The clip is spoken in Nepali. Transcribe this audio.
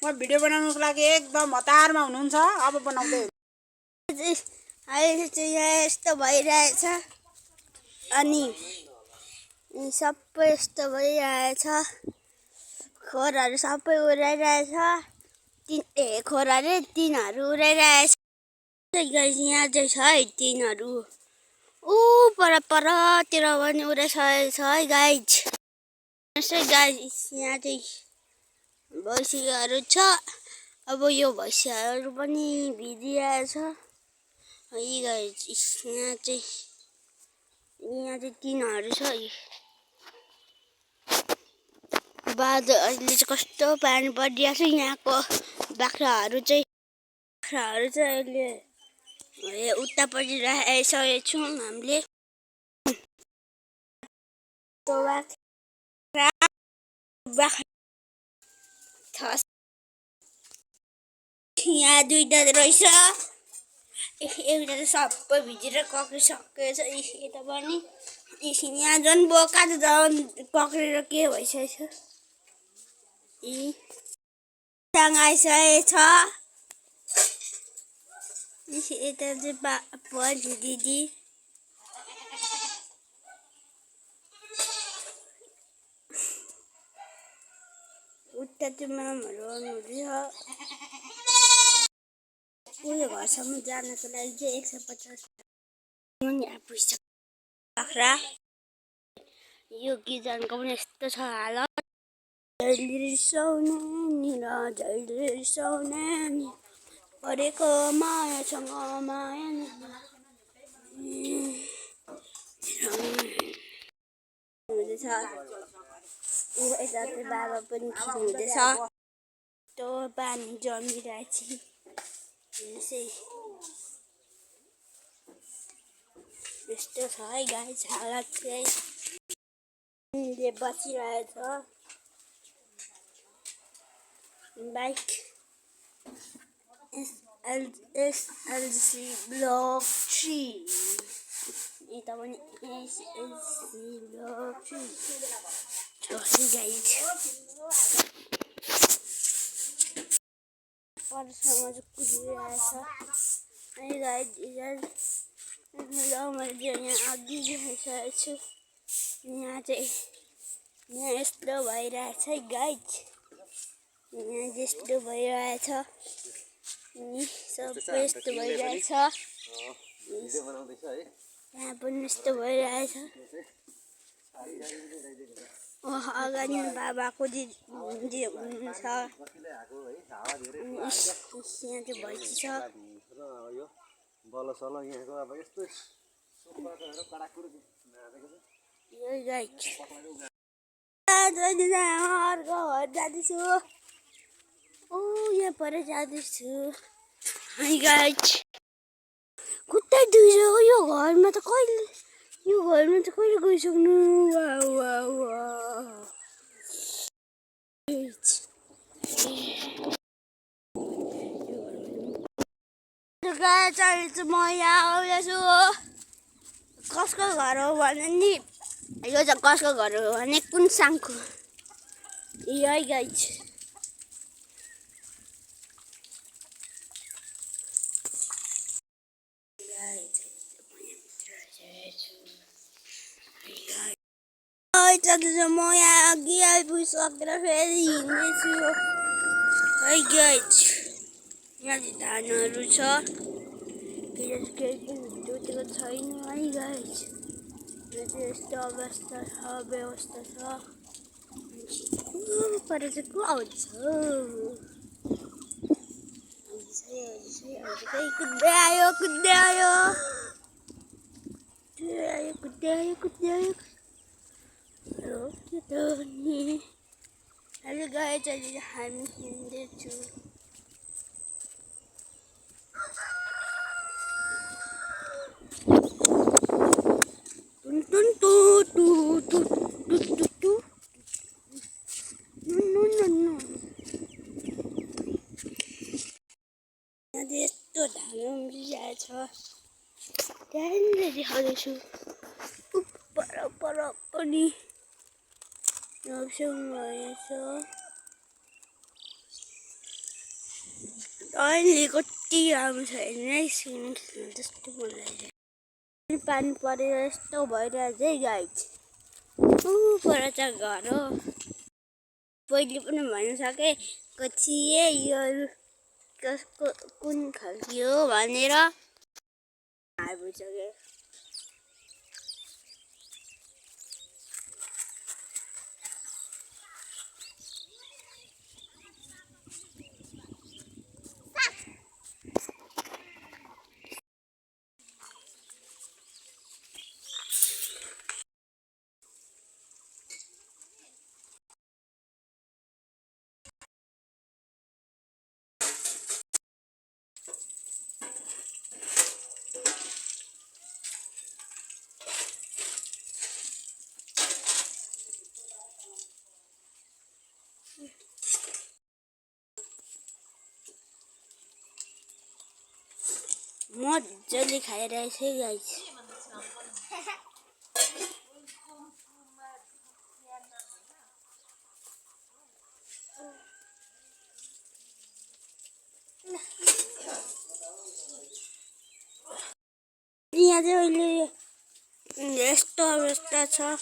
म भिडियो बनाउनुको लागि एकदम हतारमा हुनुहुन्छ। अब बनाउँदै अहिले चाहिँ यहाँ यस्तो भइरहेछ अनि सबै यस्तो भइरहेछ। खोरहरू सबै उडाइरहेछ। खोरले टिनहरू उडाइरहेछ। यहाँ चाहिँ छ है टिनहरू। परतिर पनि उडाइसकेको छ है गाइज। यसै गाइज यहाँ चाहिँ भैँसीहरू छ। अब यो भैँसीहरू पनि भिजिरहेछ है गाइज। यहाँ चाहिँ टिनहरू छ। अहिले चाहिँ कस्तो पानी परिरहेको छ। यहाँको बाख्राहरू चाहिँ अहिले उता परिरहेको छौँ हामीले। यहाँ दुईटा रहेछ। एउटा त सबै भिजेर कक्रिसकेको छ। यता पनि यहाँ झन् बोका त झन् पक्रेर के भइसकेको छ। आइसकेको छ। यता चाहिँ दिदी उता चाहिँ मामहरू आउनुहुँदैछ। उयो घरसम्म जानको लागि चाहिँ 150 यहाँ पुग्छ बाख्रा। यो किचनको पनि यस्तो छ हालत। जहिले रिसाउने परेको मायासँग माया हुँदैछ। यता चाहिँ बाबा पनि खिच्नुहुँदैछ। त्यो पानी जमिरहेछ। यस्तो छ है गाइस हालत चाहिँ। बसिरहेछ बाइक SLC ब्लक 3। यता पनि SLC ब्लक 3 छ गाइस। परसम्म चाहिँ कुदिरहेछ है गाइस। मैले यहाँ अघि देखाइसकेको छु। यहाँ यस्तो भइरहेछ है गाइस। यहाँ यस्तो भइरहेछ। सबै यस्तो भइरहेछ। यहाँ पनि यस्तो भइरहेछ। अगाडि बाबाको दिदी हुनुहुन्छ। यहाँ चाहिँ भैँसी छ। अर्को घर जाँदैछु। यहाँ पर जाँदैछु है गाइस। खुट्टै दुइसक्यो यो घरमा त कहिले गइसक्नु। चाहिँ म यहाँ आउँदैछु। कसको घर हो भने नि यो चाहिँ कसको घर हो भने कुन साङको है गाइस। म यहाँ अघि आइपुगिसकेर फेरि हिँड्दैछु है गाइस। यहाँ चाहिँ धानहरू छ। केही पनि जोतेको छैन है गाइस। यो चाहिँ यस्तो व्यवस्था छ। पर चाहिँ को आउँछ कुद्दै आयो। अहिले गाइस अहिले हामी हिँड्दैछु। यस्तो धान उम्रिरहेछ। त्यहाँनिर देखाउँदैछु। पर पनि भएछ। अहिले कति राम्रो छ हेर्नु स्विमिङ खेल्नु जस्तो मन लागिरहेको पानी परेर यस्तो भइरहेछ है गाइज पर चाहिँ घर हो पहिले पनि भनिसकेको थिएँ यो कसको कुन खालको हो भनेर आइपुग्यो मजाले खाइरहेको छु गाइज यहाँ चाहिँ अहिले यस्तो अवस्था छ